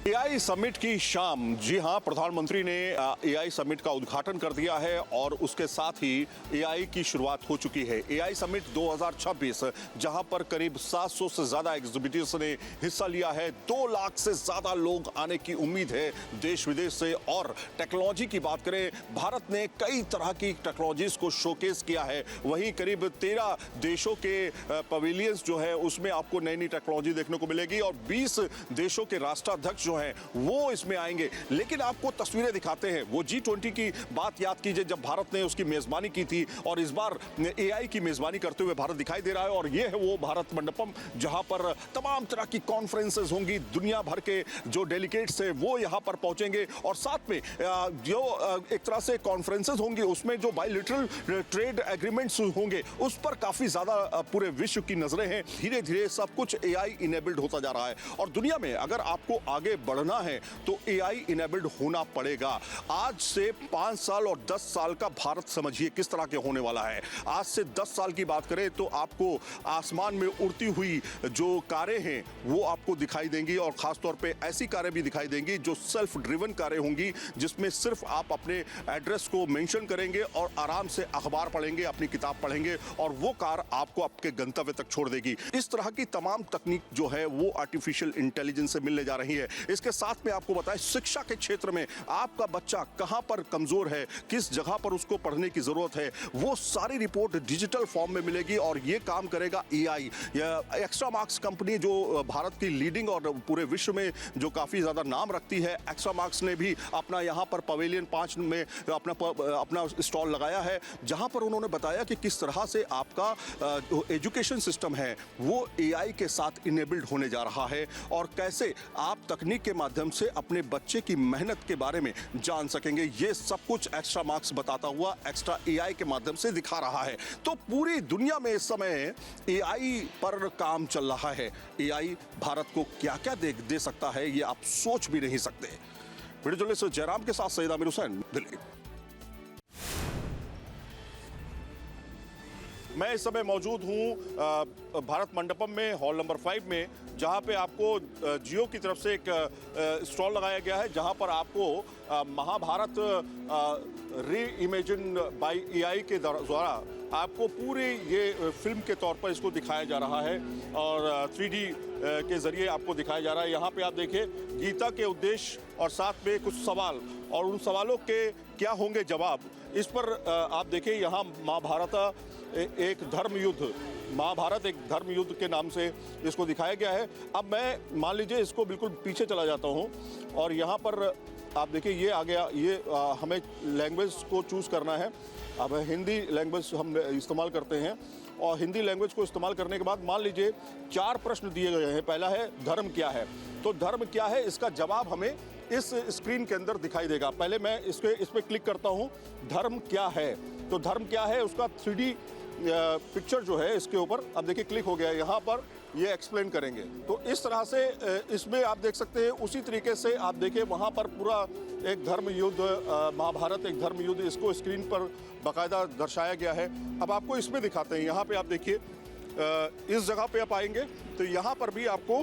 AI summit की शाम, जी हां, प्रधानमंत्री ने एआई समिट का उद्घाटन कर दिया है और उसके साथ ही एआई की शुरुआत हो चुकी है। एआई समिट 2026 जहां पर करीब 700 से ज्यादा एग्जीबिटर्स ने हिस्सा लिया है। 2 लाख से ज्यादा लोग आने की उम्मीद है देश विदेश से। और टेक्नोलॉजी की बात करें, भारत ने कई तरह की टेक्नोलॉजीज को शोकेस किया है। वहीं करीब 13 देशों के पवेलियंस जो है उसमें आपको नई नई टेक्नोलॉजी देखने को मिलेगी और 20 देशों के राष्ट्राध्यक्ष हैं वो इसमें आएंगे। लेकिन आपको तस्वीरें दिखाते हैं, वो G20 की बात याद कीजिए जब भारत ने उसकी मेजबानी की थी और इस बार एआई की मेजबानी करते हुए भारत दिखाई दे रहा है। और ये है वो भारत मंडपम जहां पर तमाम तरह की कॉन्फ्रेंसेस होंगी, दुनिया भर के जो डेलीगेट्स हैं वो यहां पर पहुंचेंगे और साथ में जो एक तरह से कॉन्फ्रेंसेस होंगी उसमें जो बायलैटरल ट्रेड एग्रीमेंट्स होंगे उस पर काफी ज्यादा पूरे विश्व की नजरें हैं। धीरे धीरे सब कुछ एआई इनेबल्ड होता जा रहा है और दुनिया में अगर आपको आगे बढ़ना है तो एआई इनेबल्ड होना पड़ेगा। आज से 5 साल और 10 साल का भारत समझिए किस तरह के होने वाला है। आज से 10 साल की बात करें तो आपको आसमान में उड़ती हुई जो कारें हैं वो आपको दिखाई देंगी और खासतौर पे ऐसी कारें भी दिखाई देंगी जो सेल्फ ड्रिवन कारें होंगी, जिसमें सिर्फ आप अपने एड्रेस को मेंशन करेंगे और आराम से अखबार पढ़ेंगे, अपनी किताब पढ़ेंगे और वो कार आपको आपके गंतव्य तक छोड़ देगी। इस तरह की तमाम तकनीक जो है वो आर्टिफिशियल इंटेलिजेंस से मिलने जा रही है। इसके साथ में आपको बताएं, शिक्षा के क्षेत्र में आपका बच्चा कहां पर कमजोर है, किस जगह पर उसको पढ़ने की जरूरत है, वो सारी रिपोर्ट डिजिटल फॉर्म में मिलेगी और ये काम करेगा एआई। एक्स्ट्रा मार्क्स कंपनी जो भारत की लीडिंग और पूरे विश्व में जो काफी ज्यादा नाम रखती है, एक्स्ट्रा मार्क्स ने भी अपना यहां पर पवेलियन 5 में अपना स्टॉल लगाया है, जहां पर उन्होंने बताया कि किस तरह से आपका एजुकेशन सिस्टम है वो एआई के साथ इनेबल्ड होने जा रहा है और कैसे आप तकनीक के माध्यम से अपने बच्चे की मेहनत के बारे में जान सकेंगे। ये सब कुछ एक्स्ट्रा मार्क्स बताता हुआ एक्स्ट्रा एआई के माध्यम से दिखा रहा है। तो पूरी दुनिया में इस समय एआई पर काम चल रहा है। एआई भारत को क्या क्या दे सकता है ये आप सोच भी नहीं सकते। वीडियो जर्नलिस्ट जयराम के साथ सईद आमिर हुसैन, दिल्ली। मैं इस समय मौजूद हूँ भारत मंडपम में, हॉल नंबर 5 में, जहाँ पे आपको जियो की तरफ से एक स्टॉल लगाया गया है जहाँ पर आपको महाभारत री इमेजिन बाय एआई के द्वारा आपको पूरी ये फिल्म के तौर पर इसको दिखाया जा रहा है और 3D के जरिए आपको दिखाया जा रहा है। यहाँ पे आप देखिए गीता के उद्देश्य और साथ में कुछ सवाल और उन सवालों के क्या होंगे जवाब, इस पर आप देखिए यहाँ महाभारत एक धर्म युद्ध, महाभारत एक धर्म युद्ध के नाम से इसको दिखाया गया है। अब मैं मान लीजिए इसको बिल्कुल पीछे चला जाता हूँ और यहाँ पर आप देखिए ये आ गया, ये हमें लैंग्वेज को चूज़ करना है। अब हिंदी लैंग्वेज हम इस्तेमाल करते हैं और हिंदी लैंग्वेज को इस्तेमाल करने के बाद मान लीजिए 4 प्रश्न दिए गए हैं। पहला है धर्म क्या है, तो धर्म क्या है इसका जवाब हमें इस स्क्रीन के अंदर दिखाई देगा। पहले मैं इस पर क्लिक करता हूँ, धर्म क्या है, तो धर्म क्या है उसका 3D पिक्चर जो है इसके ऊपर अब देखिए क्लिक हो गया है। यहाँ पर ये एक्सप्लेन करेंगे तो इस तरह से इसमें आप देख सकते हैं। उसी तरीके से आप देखिए वहाँ पर पूरा एक धर्म युद्ध, महाभारत एक धर्म युद्ध, इसको स्क्रीन पर बाकायदा दर्शाया गया है। अब आपको इसमें दिखाते हैं, यहाँ पे आप देखिए इस जगह पे आप आएंगे तो यहाँ पर भी आपको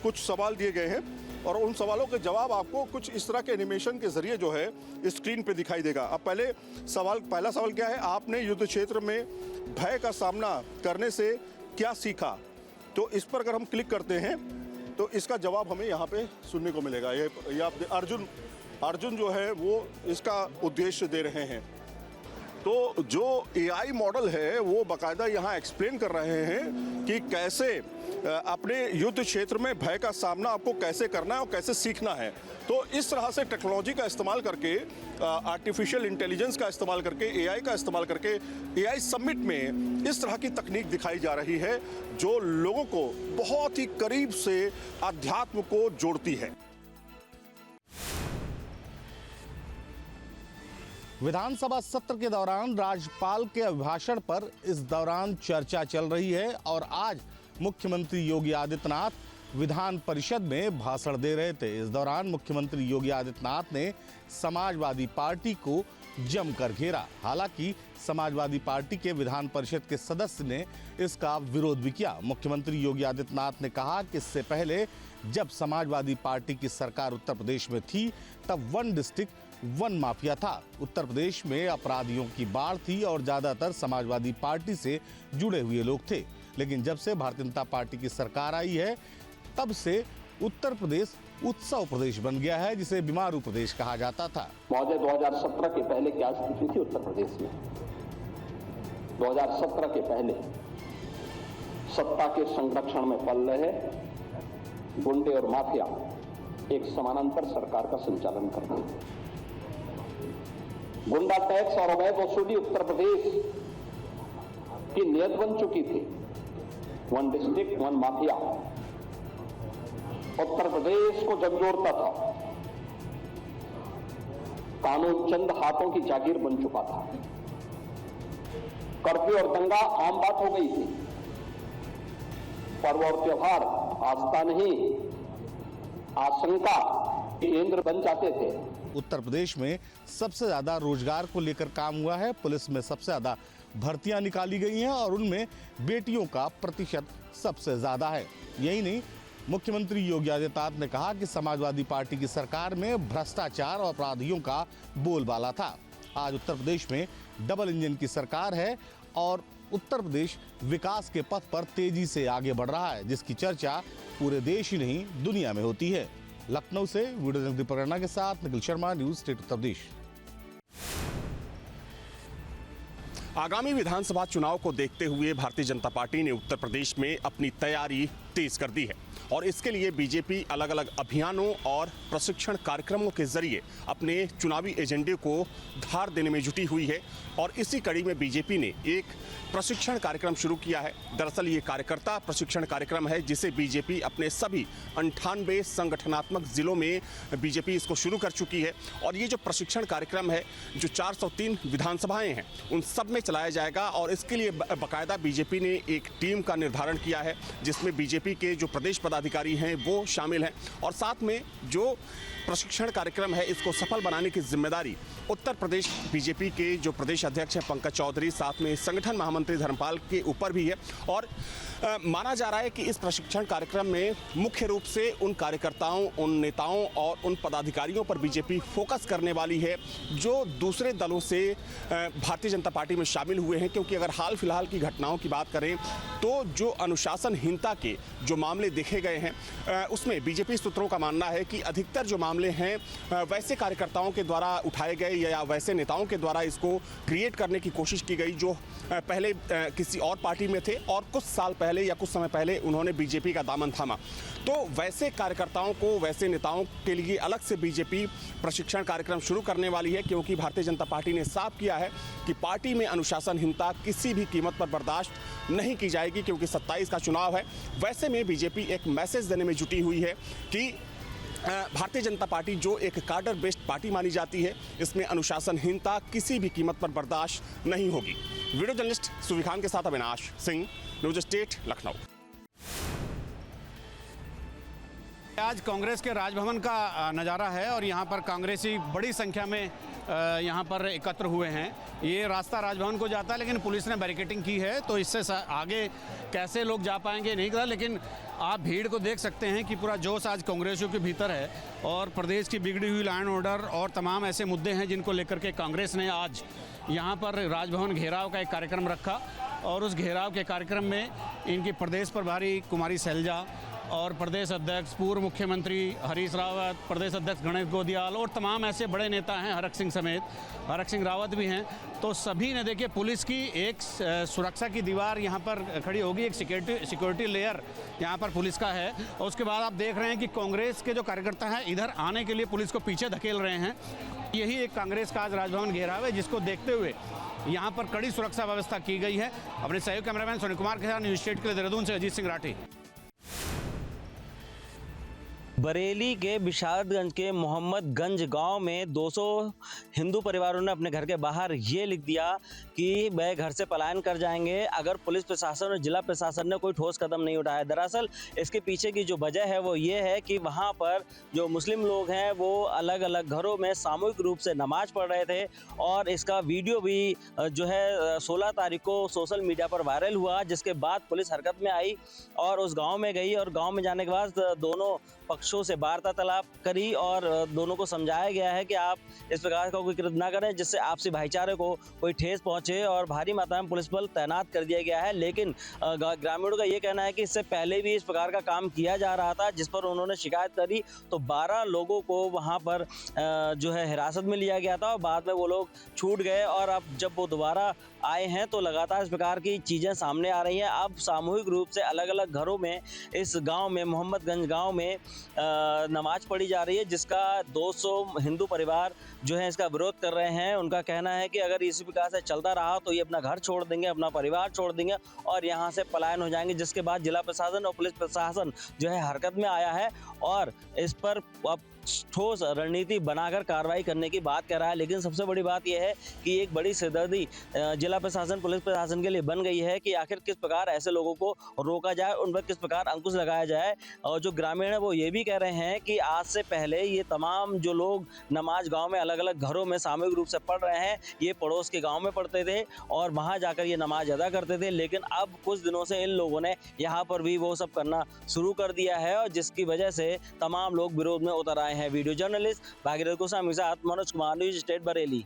कुछ सवाल दिए गए हैं और उन सवालों के जवाब आपको कुछ इस तरह के एनिमेशन के जरिए जो है स्क्रीन पे दिखाई देगा। अब पहला सवाल क्या है, आपने युद्ध क्षेत्र में भय का सामना करने से क्या सीखा, तो इस पर अगर हम क्लिक करते हैं तो इसका जवाब हमें यहाँ पे सुनने को मिलेगा। ये आप अर्जुन जो है वो इसका उद्देश्य दे रहे हैं। तो जो एआई मॉडल है वो बाकायदा यहाँ एक्सप्लेन कर रहे हैं कि कैसे अपने युद्ध क्षेत्र में भय का सामना आपको कैसे करना है और कैसे सीखना है। तो इस तरह से टेक्नोलॉजी का इस्तेमाल करके, आर्टिफिशियल इंटेलिजेंस का इस्तेमाल करके, एआई का इस्तेमाल करके एआई समिट में इस तरह की तकनीक दिखाई जा रही है जो लोगों को बहुत ही करीब से अध्यात्म को जोड़ती है। विधानसभा सत्र के दौरान राज्यपाल के अभिभाषण पर इस दौरान चर्चा चल रही है और आज मुख्यमंत्री योगी आदित्यनाथ विधान परिषद में भाषण दे रहे थे। इस दौरान मुख्यमंत्री योगी आदित्यनाथ ने समाजवादी पार्टी को जमकर घेरा। हालांकि समाजवादी पार्टी के विधान परिषद के सदस्य ने इसका विरोध भी किया। मुख्यमंत्री योगी आदित्यनाथ ने कहा कि इससे पहले जब समाजवादी पार्टी की सरकार उत्तर प्रदेश में थी तब वन डिस्ट्रिक्ट वन माफिया था। उत्तर प्रदेश में अपराधियों की बाढ़ थी और ज्यादातर समाजवादी पार्टी से जुड़े हुए लोग थे। लेकिन जब से भारतीय जनता पार्टी की सरकार आई है तब से उत्तर प्रदेश उत्सव प्रदेश बन गया है, जिसे बीमारू प्रदेश कहा जाता था। महोदय 2017 के पहले क्या स्थिति थी उत्तर प्रदेश में? 2017 के पहले सत्ता के संरक्षण में पल रहे गुंडे और माफिया एक समानांतर सरकार का संचालन करते थे। गुंडा टैक्स और अवैध वसूली उत्तर प्रदेश की नियत बन चुकी थी। One district one mafia Uttar Pradesh को झकझोरता था। कानून चंद हाथों की जागीर बन चुका था। कर्फ्यू और दंगा आम बात हो गई थी। पर्व और त्योहार आस्था नहीं आशंका केंद्र बन जाते थे। उत्तर प्रदेश में सबसे ज्यादा रोजगार को लेकर काम हुआ है। पुलिस में सबसे ज्यादा भर्तियां निकाली गई हैं और उनमें बेटियों का प्रतिशत सबसे ज्यादा है। यही नहीं, मुख्यमंत्री योगी आदित्यनाथ ने कहा कि समाजवादी पार्टी की सरकार में भ्रष्टाचार और अपराधियों का बोलबाला था। आज उत्तर प्रदेश में डबल इंजन की सरकार है और उत्तर प्रदेश विकास के पथ पर तेजी से आगे बढ़ रहा है, जिसकी चर्चा पूरे देश ही नहीं दुनिया में होती है। लखनऊ से वीडियो जर्नलिस्ट दीपक रैना के साथ निखिल शर्मा, न्यूज स्टेट उत्तर प्रदेश। आगामी विधानसभा चुनाव को देखते हुए भारतीय जनता पार्टी ने उत्तर प्रदेश में अपनी तैयारी तेज कर दी है और इसके लिए बीजेपी अलग अलग अभियानों और प्रशिक्षण कार्यक्रमों के जरिए अपने चुनावी एजेंडे को धार देने में जुटी हुई है। और इसी कड़ी में बीजेपी ने एक प्रशिक्षण कार्यक्रम शुरू किया है। दरअसल ये कार्यकर्ता प्रशिक्षण कार्यक्रम है जिसे बीजेपी अपने सभी 98 संगठनात्मक जिलों में बीजेपी इसको शुरू कर चुकी है। और ये जो प्रशिक्षण कार्यक्रम है जो 403 विधानसभाएं हैं उन सब में चलाया जाएगा और इसके लिए बाकायदा बीजेपी ने एक टीम का निर्धारण किया है जिसमें बीजेपी के जो प्रदेश पदाधिकारी हैं वो शामिल हैं और साथ में जो प्रशिक्षण कार्यक्रम है इसको सफल बनाने की जिम्मेदारी उत्तर प्रदेश बीजेपी के जो प्रदेश अध्यक्ष हैं पंकज चौधरी, साथ में संगठन महामंत्री धर्मपाल के ऊपर भी है। और माना जा रहा है कि इस प्रशिक्षण कार्यक्रम में मुख्य रूप से उन कार्यकर्ताओं, उन नेताओं और उन पदाधिकारियों पर बीजेपी फोकस करने वाली है जो दूसरे दलों से भारतीय जनता पार्टी में शामिल हुए हैं। क्योंकि अगर हाल फिलहाल की घटनाओं की बात करें तो जो अनुशासनहीनता के जो मामले देखे गए हैं उसमें बीजेपी सूत्रों का मानना है कि अधिकतर जो मामले हैं वैसे कार्यकर्ताओं के द्वारा उठाए गए या वैसे नेताओं के द्वारा इसको क्रिएट करने की कोशिश की गई जो पहले किसी और पार्टी में थे और कुछ साल पहले या कुछ समय पहले उन्होंने बीजेपी का दामन थामा। तो वैसे कार्यकर्ताओं को, वैसे नेताओं के लिए अलग से बीजेपी प्रशिक्षण कार्यक्रम शुरू करने वाली है क्योंकि भारतीय जनता पार्टी ने साफ किया है कि पार्टी में अनुशासनहीनता किसी भी कीमत पर बर्दाश्त नहीं की जाएगी क्योंकि 27 का चुनाव है। वैसे में बीजेपी एक मैसेज देने में जुटी हुई है कि भारतीय जनता पार्टी जो एक कार्डर बेस्ड पार्टी मानी जाती है इसमें अनुशासनहीनता किसी भी कीमत पर बर्दाश्त नहीं होगी। वीडियो जर्नलिस्ट सुवी खान के साथ अविनाश सिंह, न्यूज स्टेट, लखनऊ। आज कांग्रेस के राजभवन का नज़ारा है और यहाँ पर कांग्रेसी बड़ी संख्या में यहाँ पर एकत्र हुए हैं। ये रास्ता राजभवन को जाता है लेकिन पुलिस ने बैरिकेडिंग की है तो इससे आगे कैसे लोग जा पाएंगे नहीं पता। लेकिन आप भीड़ को देख सकते हैं कि पूरा जोश आज कांग्रेसियों के भीतर है और प्रदेश की बिगड़ी हुई लॉ एंड ऑर्डर और तमाम ऐसे मुद्दे हैं जिनको लेकर के कांग्रेस ने आज यहाँ पर राजभवन घेराव का एक कार्यक्रम रखा। और उस घेराव के कार्यक्रम में इनकी प्रदेश प्रभारी कुमारी शैलजा और प्रदेश अध्यक्ष पूर्व मुख्यमंत्री हरीश रावत, प्रदेश अध्यक्ष गणेश गोदियाल और तमाम ऐसे बड़े नेता हैं, हरक सिंह समेत, हरक सिंह रावत भी हैं। तो सभी ने देखिए पुलिस की एक सुरक्षा की दीवार यहाँ पर खड़ी होगी, एक सिक्योरिटी लेयर यहाँ पर पुलिस का है। और उसके बाद आप देख रहे हैं कि कांग्रेस के जो कार्यकर्ता हैं इधर आने के लिए पुलिस को पीछे धकेल रहे हैं। यही एक कांग्रेस का आज राजभवन घेराव है जिसको देखते हुए यहाँ पर कड़ी सुरक्षा व्यवस्था की गई है। अपने सहयोगी कैमरामैन सोनी कुमार के साथ न्यूज स्टेट के लिए देहरादून से अजीत सिंह राठी। बरेली के बिशारतगंज के मोहम्मदगंज गांव में 200 हिंदू परिवारों ने अपने घर के बाहर ये लिख दिया कि वह घर से पलायन कर जाएंगे अगर पुलिस प्रशासन और जिला प्रशासन ने कोई ठोस कदम नहीं उठाया। दरअसल इसके पीछे की जो वजह है वो ये है कि वहाँ पर जो मुस्लिम लोग हैं वो अलग अलग घरों में सामूहिक रूप से नमाज पढ़ रहे थे और इसका वीडियो भी जो है 16 तारीख को सोशल मीडिया पर वायरल हुआ, जिसके बाद पुलिस हरकत में आई और उस गाँव में गई और गाँव में जाने के बाद दोनों पक्षों से वार्तालाप करी और दोनों को समझाया गया है कि आप इस प्रकार का कोई कृत्य ना करें जिससे आपसी भाईचारे को कोई ठेस पहुंचे और भारी मात्रा में पुलिस बल तैनात कर दिया गया है। लेकिन ग्रामीणों का ये कहना है कि इससे पहले भी इस प्रकार का काम किया जा रहा था, जिस पर उन्होंने शिकायत करी तो 12 लोगों को वहां पर जो है हिरासत में लिया गया था और बाद में वो लोग छूट गए और अब जब वो दोबारा आए हैं तो लगातार इस प्रकार की चीज़ें सामने आ रही हैं। अब सामूहिक रूप से अलग अलग घरों में इस गांव में मोहम्मदगंज गांव में नमाज पढ़ी जा रही है, जिसका 200 हिंदू परिवार जो है इसका विरोध कर रहे हैं। उनका कहना है कि अगर इसी प्रकार से चलता रहा तो ये अपना घर छोड़ देंगे, अपना परिवार छोड़ देंगे और यहाँ से पलायन हो जाएंगे, जिसके बाद जिला प्रशासन और पुलिस प्रशासन जो है हरकत में आया है और इस पर अब ठोस रणनीति बनाकर कार्रवाई करने की बात कर रहा है। लेकिन सबसे बड़ी बात यह है कि एक बड़ी सिरदर्दी जिला प्रशासन पुलिस प्रशासन के लिए बन गई है कि आखिर किस प्रकार ऐसे लोगों को रोका जाए, उन पर किस प्रकार अंकुश लगाया जाए। और जो ग्रामीण है वो ये भी कह रहे हैं कि आज से पहले ये तमाम जो लोग नमाज गांव में अलग अलग घरों में सामूहिक रूप से पढ़ रहे हैं, ये पड़ोस के गाँव में पढ़ते थे और वहाँ जाकर ये नमाज अदा करते थे। लेकिन अब कुछ दिनों से इन लोगों ने यहाँ पर भी वो सब करना शुरू कर दिया है और जिसकी वजह से तमाम लोग विरोध में उतर आए हैं। वीडियो जर्नलिस्ट भागीरथ गोस्वामी के साथ मनोज कुमार, न्यूज स्टेट बरेली।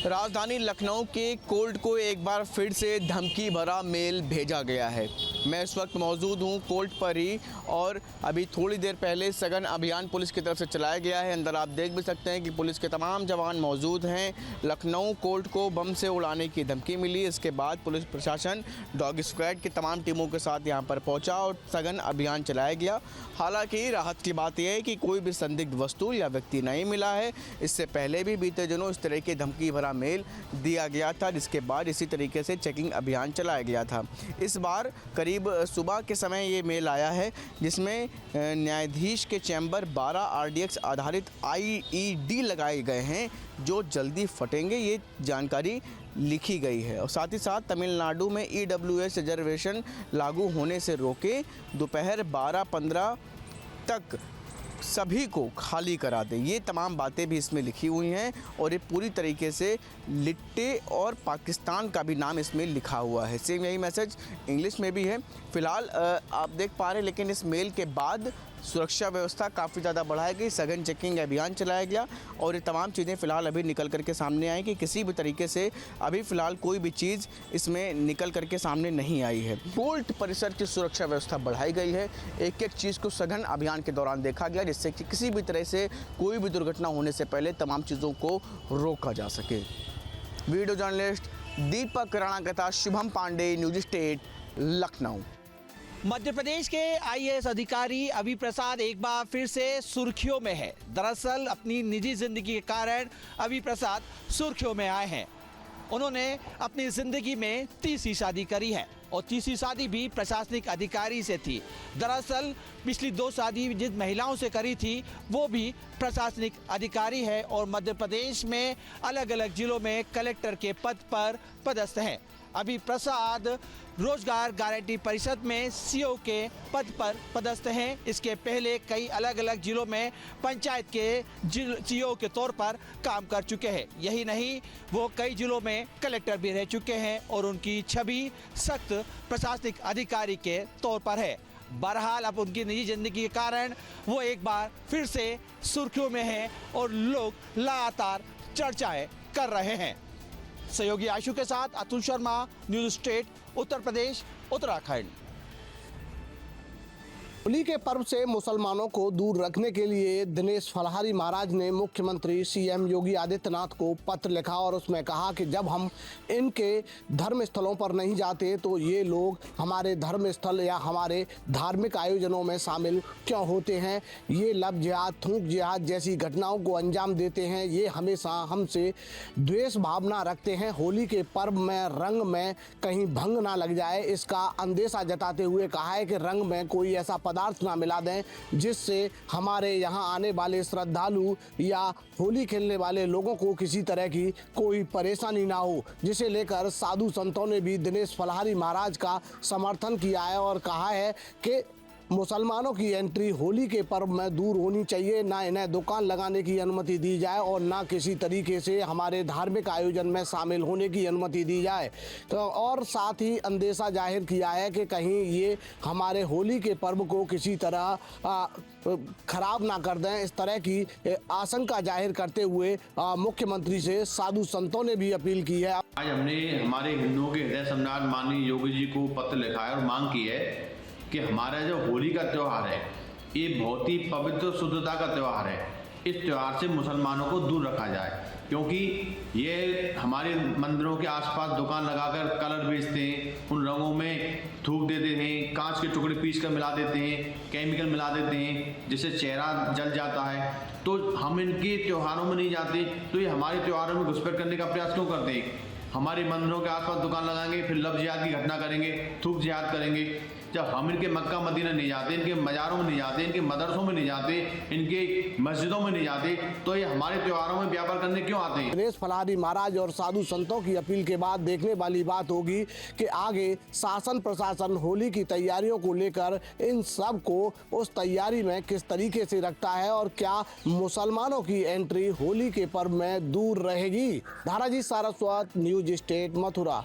राजधानी लखनऊ के कोर्ट को एक बार फिर से धमकी भरा मेल भेजा गया है। मैं इस वक्त मौजूद हूं कोर्ट पर ही और अभी थोड़ी देर पहले सघन अभियान पुलिस की तरफ से चलाया गया है। अंदर आप देख भी सकते हैं कि पुलिस के तमाम जवान मौजूद हैं। लखनऊ कोर्ट को बम से उड़ाने की धमकी मिली, इसके बाद पुलिस प्रशासन डॉग स्क्वाड की तमाम टीमों के साथ यहां पर पहुंचा और सघन अभियान चलाया गया। हालांकि राहत की बात यह है कि कोई भी संदिग्ध वस्तु या व्यक्ति नहीं मिला है। इससे पहले भी बीते दिनों इस तरह की धमकी भरा मेल दिया गया था, जिसके बाद इसी तरीके से चेकिंग अभियान चलाया गया था। इस बार करीब सुबह के समय ये मेल आया है, जिसमें न्यायाधीश के चैम्बर 12 RDX आधारित IED लगाए गए हैं जो जल्दी फटेंगे, ये जानकारी लिखी गई है। और साथ ही साथ तमिलनाडु में EWS रिजर्वेशन लागू होने से रोके, दोपहर 12:15 तक सभी को खाली करा दे, ये तमाम बातें भी इसमें लिखी हुई हैं और ये पूरी तरीके से लिट्टे और पाकिस्तान का भी नाम इसमें लिखा हुआ है। सेम यही मैसेज इंग्लिश में भी है। फ़िलहाल आप देख पा रहे हैं, लेकिन इस मेल के बाद सुरक्षा व्यवस्था काफ़ी ज़्यादा बढ़ाई गई, सघन चेकिंग अभियान चलाया गया और ये तमाम चीज़ें फ़िलहाल अभी निकल करके सामने आई कि किसी भी तरीके से अभी फ़िलहाल कोई भी चीज़ इसमें निकल करके सामने नहीं आई है। कोर्ट परिसर की सुरक्षा व्यवस्था बढ़ाई गई है। एक एक चीज़ को सघन अभियान के दौरान देखा गया, जिससे कि किसी भी तरह से कोई भी दुर्घटना होने से पहले तमाम चीज़ों को रोका जा सके। वीडियो जर्नलिस्ट दीपक राणा के साथ शुभम पांडे, न्यूज स्टेट, लखनऊ। मध्य प्रदेश के IAS अधिकारी अभि प्रसाद एक बार फिर से सुर्खियों में है। दरअसल अपनी निजी जिंदगी के कारण अभि प्रसाद सुर्खियों में आए हैं। उन्होंने अपनी जिंदगी में तीसरी शादी करी है और तीसरी शादी भी प्रशासनिक अधिकारी से थी। दरअसल पिछली 2 शादी जिन महिलाओं से करी थी वो भी प्रशासनिक अधिकारी है और मध्य प्रदेश में अलग अलग जिलों में कलेक्टर के पद पर पदस्थ हैं। अभि प्रसाद रोजगार गारंटी परिषद में CO के पद पर पदस्थ हैं। इसके पहले कई अलग अलग जिलों में पंचायत के CO के तौर पर काम कर चुके हैं। यही नहीं, वो कई जिलों में कलेक्टर भी रह चुके हैं और उनकी छवि सख्त प्रशासनिक अधिकारी के तौर पर है। बहरहाल अब उनकी निजी जिंदगी के कारण वो एक बार फिर से सुर्खियों में हैं और लोग लगातार चर्चाएं कर रहे हैं। सहयोगी आशु के साथ अतुल शर्मा, न्यूज स्टेट, उत्तर प्रदेश, उत्तराखंड। होली के पर्व से मुसलमानों को दूर रखने के लिए दिनेश फलहारी महाराज ने मुख्यमंत्री सीएम योगी आदित्यनाथ को पत्र लिखा और उसमें कहा कि जब हम इनके धर्म स्थलों पर नहीं जाते तो ये लोग हमारे धर्म स्थल या हमारे धार्मिक आयोजनों में शामिल क्यों होते हैं। ये लब जिहाद, थूक जिहाद जैसी घटनाओं को अंजाम देते हैं। ये हमेशा हमसे द्वेष भावना रखते हैं। होली के पर्व में रंग में कहीं भंग ना लग जाए, इसका अंदेशा जताते हुए कहा है कि रंग में कोई ऐसा पदार्थ ना मिला दें जिससे हमारे यहाँ आने वाले श्रद्धालु या होली खेलने वाले लोगों को किसी तरह की कोई परेशानी ना हो, जिसे लेकर साधु संतों ने भी दिनेश फलहारी महाराज का समर्थन किया है और कहा है कि मुसलमानों की एंट्री होली के पर्व में दूर होनी चाहिए। ना इन्हें दुकान लगाने की अनुमति दी जाए और ना किसी तरीके से हमारे धार्मिक आयोजन में शामिल होने की अनुमति दी जाए। तो और साथ ही अंदेशा जाहिर किया है कि कहीं ये हमारे होली के पर्व को किसी तरह खराब ना कर दें। इस तरह की आशंका जाहिर करते हुए मुख्यमंत्री से साधु संतों ने भी अपील की है। आज हमने हमारे हिंदुओं के हृदय सम्राट माननीय योगी जी को पत्र लिखा है और मांग की है कि हमारा जो होली का त्यौहार है ये बहुत ही पवित्र शुद्धता का त्यौहार है। इस त्यौहार से मुसलमानों को दूर रखा जाए, क्योंकि ये हमारे मंदिरों के आसपास दुकान लगाकर कलर बेचते हैं, उन रंगों में थूक देते हैं, कांच के टुकड़े पीस कर मिला देते हैं, केमिकल मिला देते हैं जिससे चेहरा जल जाता है। तो हम इनके त्योहारों में नहीं जाते, तो ये हमारे त्योहारों में घुसपैठ करने का प्रयास क्यों करते हैं। हमारे मंदिरों के आसपास दुकान लगाएंगे, फिर लब जिहाद की घटना करेंगे, थूक जिहाद करेंगे। जब हम इनके मक्का मदीना नहीं जाते, इनके मज़ारों में नहीं जाते, इनके मदरसों में नहीं जाते, इनके मस्जिदों में नहीं जाते, तो ये हमारे त्योहारों में व्यापार करने क्यों आते हैं। दिनेश फलहारी महाराज और साधु संतों की अपील के बाद देखने वाली बात होगी कि आगे शासन प्रशासन होली की तैयारियों को लेकर इन सब को उस तैयारी में किस तरीके से रखता है और क्या मुसलमानों की एंट्री होली के पर्व में दूर रहेगी। धाराजी सारस्वत, न्यूज स्टेट, मथुरा।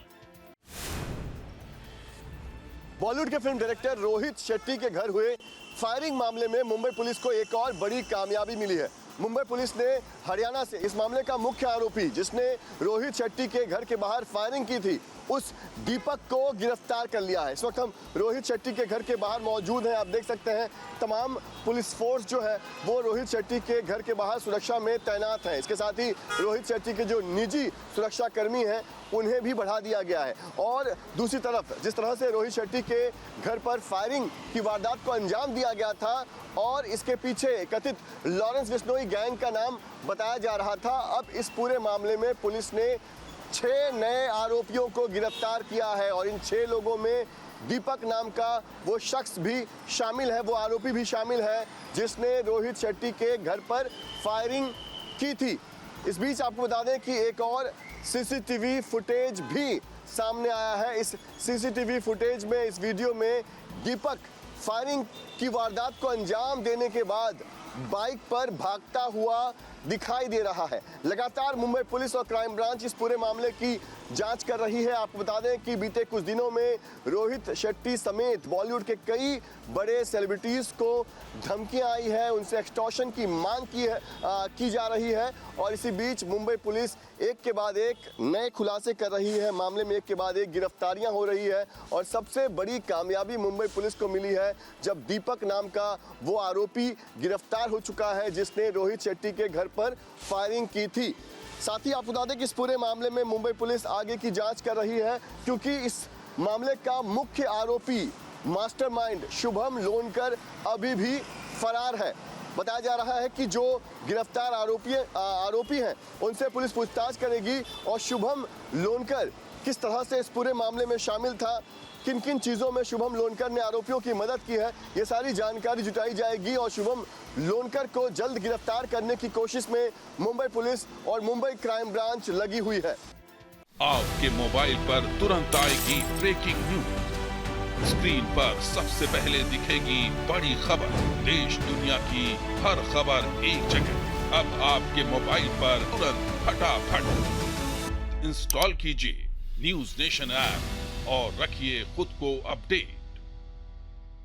बॉलीवुड के फिल्म डायरेक्टर रोहित शेट्टी के घर हुए फायरिंग मामले में मुंबई पुलिस को एक और बड़ी कामयाबी मिली है। मुंबई पुलिस ने हरियाणा से इस मामले का मुख्य आरोपी जिसने रोहित शेट्टी के घर के बाहर फायरिंग की थी उस दीपक को गिरफ्तार कर लिया है। इस वक्त हम रोहित शेट्टी के घर के बाहर मौजूद हैं। आप देख सकते हैं तमाम पुलिस फोर्स जो है वो रोहित शेट्टी के घर के बाहर सुरक्षा में तैनात है। इसके साथ ही रोहित शेट्टी के जो निजी सुरक्षा कर्मी हैं उन्हें भी बढ़ा दिया गया है। और दूसरी तरफ जिस तरह से रोहित शेट्टी के घर पर फायरिंग की वारदात को अंजाम दिया गया था और इसके पीछे कथित लॉरेंस बिश्नोई गैंग का नाम बताया जा रहा था, अब इस पूरे मामले में पुलिस ने 6 नए आरोपियों को गिरफ्तार किया है और इन 6 लोगों में दीपक नाम का वो शख्स भी शामिल है, वो आरोपी भी शामिल है जिसने रोहित शेट्टी के घर पर फायरिंग की थी। इस बीच आपको बता दें कि एक और सीसीटीवी फुटेज भी सामने आया है। इस सीसीटीवी फुटेज में, इस वीडियो में दीपक फायरिंग की वारदात को अंजाम देने के बाद बाइक पर भागता हुआ दिखाई दे रहा है। लगातार मुंबई पुलिस और क्राइम ब्रांच इस पूरे मामले की जांच कर रही है। आपको बता दें कि बीते कुछ दिनों में रोहित शेट्टी समेत बॉलीवुड के कई बड़े सेलिब्रिटीज़ को धमकियां आई है, उनसे एक्सटॉर्शन की मांग की जा रही है और इसी बीच मुंबई पुलिस एक के बाद एक नए खुलासे कर रही है, मामले में एक के बाद एक गिरफ्तारियां हो रही है और सबसे बड़ी कामयाबी मुंबई पुलिस को मिली है जब दीपक नाम का वो आरोपी गिरफ्तार हो चुका है जिसने रोहित शेट्टी के घर पर फायरिंग की थी। साथ ही आपको बता दें कि इस पूरे मामले में मुंबई पुलिस आगे की जांच कर रही है क्योंकि इस मामले का मुख्य आरोपी मास्टरमाइंड शुभम लोनकर अभी भी फरार है। बताया जा रहा है कि जो गिरफ्तार आरोपी हैं उनसे पुलिस पूछताछ करेगी और शुभम लोनकर किस तरह से इस पूरे मामले में शामिल था, किन किन चीज़ों में शुभम लोनकर ने आरोपियों की मदद की है, ये सारी जानकारी जुटाई जाएगी और शुभम लोनकर को जल्द गिरफ्तार करने की कोशिश में मुंबई पुलिस और मुंबई क्राइम ब्रांच लगी हुई है। आपके मोबाइल पर तुरंत आएगी ब्रेकिंग न्यूज, स्क्रीन पर सबसे पहले दिखेगी बड़ी खबर, देश दुनिया की हर खबर एक जगह। अब आपके मोबाइल पर तुरंत फटाफट इंस्टॉल कीजिए न्यूज नेशन ऐप और रखिए खुद को अपडेट।